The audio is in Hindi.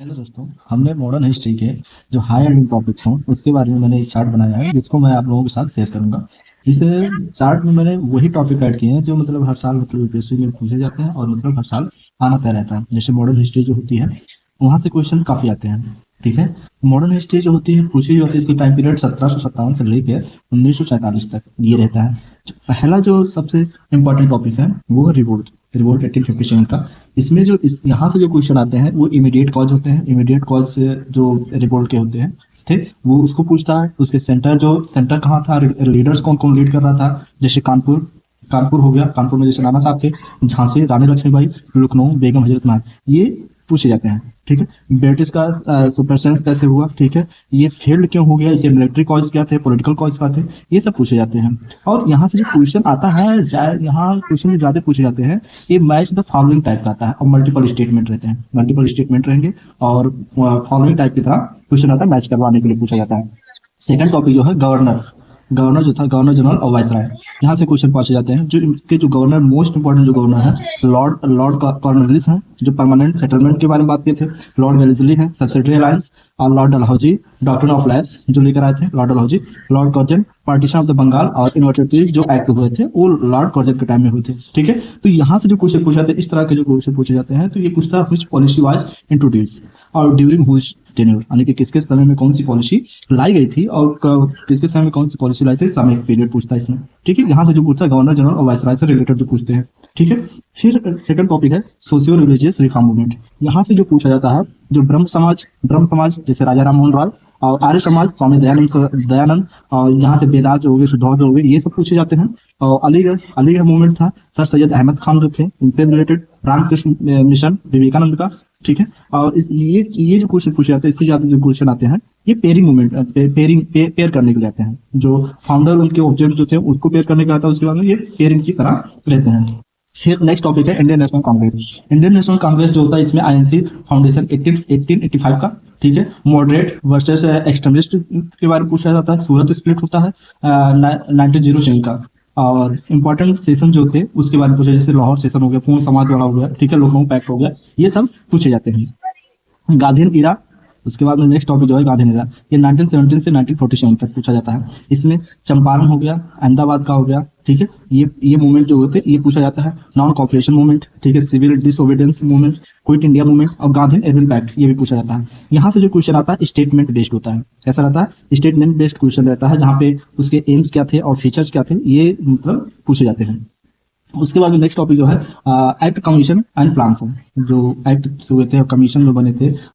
हेलो दोस्तों, हमने मॉडर्न हिस्ट्री के जो हाई एंडिंग टॉपिक्स हों उसके बारे में मैंने एक चार्ट बनाया है जिसको मैं आप लोगों के साथ शेयर करूंगा। इस चार्ट में मैंने वही टॉपिक ऐड किए हैं जो मतलब हर साल मतलब यूपीएससी में पूछे जाते हैं और मतलब हर साल आना तय रहता है। जैसे मॉडर्न हिस्ट्री जो होती है वहाँ से क्वेश्चन काफ़ी आते हैं। ठीक है। मॉडर्न हिस्ट्री जो होती है पूछी जाती है, इसकी टाइम पीरियड 1757 से लेकर 1947 तक ये रहता है। पहला जो सबसे इम्पोर्टेंट टॉपिक है वो है रिवोल्ट। रिवोल्ट 1857 का। इसमें जो यहाँ से जो क्वेश्चन आते हैं वो इमीडिएट कॉज होते हैं। इमीडिएट कॉज से जो रिवोल्ट के होते हैं, ठीक, वो उसको पूछता है। उसके सेंटर कहाँ था, लीडर्स कौन कौन लीड कर रहा था। जैसे कानपुर, कानपुर हो गया, कानपुर में जैसे नाना साहब थे, झांसी रानी लक्ष्मीबाई, लखनऊ बेगम हजरत महल, ये पूछे जाते हैं। ठीक है। ब्रिटिश का सुपरसेशन कैसे हुआ, ठीक है, ये फेल्ड क्यों हो गया, इसे मिलिट्री कॉज क्या थे, पॉलिटिकल कॉज क्या थे, ये सब पूछे जाते हैं। और यहाँ से जो क्वेश्चन आता है, यहाँ क्वेश्चन जो ज्यादा पूछे जाते हैं ये मैच द फॉलोइंग टाइप का आता है और मल्टीपल स्टेटमेंट रहते हैं। मल्टीपल स्टेटमेंट रहेंगे और फॉलोइंग टाइप की तरह क्वेश्चन आता है, मैच करवाने के लिए पूछा जाता है। सेकंड टॉपिक जो है गवर्नर। गवर्नर जो था, गवर्नर जनरल और वायसराय, यहाँ से क्वेश्चन पूछे जाते हैं। जो इसके जो गवर्नर, मोस्ट इंपोर्टेंट जो गवर्नर है, लॉर्ड लॉर्ड कॉर्नवालिस हैं, जो परमानेंट सेटलमेंट के बारे में बात किए थे। लॉर्ड वेलेस्ली हैं, सब्सिडरी अलायंस। और Lord Dalhousie, doctrine of lapse जो लेकर आए थे, Lord Dalhousie. Lord Curzon, partition of the Bengal और यूनिवर्सिटी जो एक्ट हुए थे वो लॉर्ड कर्जन के टाइम में हुए थे। ठीक है। तो यहाँ से जो क्वेश्चन पूछे जाते हैं, इस तरह के जो क्वेश्चन पूछे जाते हैं, तो ये पूछता है व्हिच पॉलिसी वाज इंट्रोड्यूस और ड्यूरिंग व्हिच टेन्योर, यानी कि किसके समय में कौन सी पॉलिसी लाई गई थी और किसके समय में कौन सी पॉलिसी लाई थी, समय पीरियड पूछता है इसमें। ठीक है। यहाँ से जो पूछता है गवर्नर जनरल और वायसराय से रिलेटेड जो पूछते हैं। ठीक है। फिर सेकंड टॉपिक है सोशियो रिलीजियस रिफॉर्म मूवमेंट। यहाँ से जो पूछा जाता है, जो ब्रह्म समाज जैसे राजा राम मोहन राय, और आर्य समाज स्वामी दयानंद, और यहाँ से वेदांत जो हो गए, शुद्धौध जो हो गए, ये सब पूछे जाते हैं। और अलीगढ़ मूवमेंट था, सर सैयद अहमद खान जो थे, इनसे रिलेटेड। रामकृष्ण मिशन विवेकानंद का। ठीक है। और ये जो क्वेश्चन पूछे जाते हैं, इससे ज्यादा जो क्वेश्चन आते हैं ये पेयरिंग मूवमेंट, पेयर करने के लिए आते हैं। जो फाउंडर उनके ऑब्जेक्ट जो थे उसको पेयर करने का आता है, उसके बाद में ये पेयरिंग की तरह रहते हैं। फिर नेक्स्ट टॉपिक है Indian national Congress. Indian national Congress जो होता है, इसमें आईएनसी फाउंडेशन 1885 का। ठीक है। मॉडरेट वर्सेस एक्सट्रीमिस्ट के बारे में पूछा जाता है। सूरत स्प्लिट होता है 1906 का। और इम्पोर्टेंट सेशन जो थे उसके बारे में पूछा, जैसे लाहौर सेशन हो गया, पूर्ण समाज वाला हो गया, ठीक है, लखनऊ पैक्ट हो गया, ये सब पूछे जाते हैं। गांधीन इरा, उसके बाद में नेक्स्ट टॉपिक जो है गांधी नगर, ये 1917 से 1947 तक पूछा जाता है। इसमें चंपारण हो गया, अहमदाबाद का हो गया। ठीक है। ये मूवमेंट जो होते हैं ये पूछा जाता है। नॉन कॉपरेशन मूवमेंट, ठीक है, civil disobedience movement, quit India movement और गांधी एरविन पैक्ट, ये भी पूछा जाता है। यहाँ से जो क्वेश्चन आता है स्टेटमेंट बेस्ड होता है। कैसा रहता है, स्टेटमेंट बेस्ड क्वेश्चन रहता है, जहाँ पे उसके एम्स क्या थे और फीचर्स क्या थे, ये मतलब पूछे जाते हैं। उसके बाद में नेक्स्ट टॉपिक जो है एक्ट कमीशन एंड प्लान, जो एक्ट हुए थे, कमीशन जो बने थे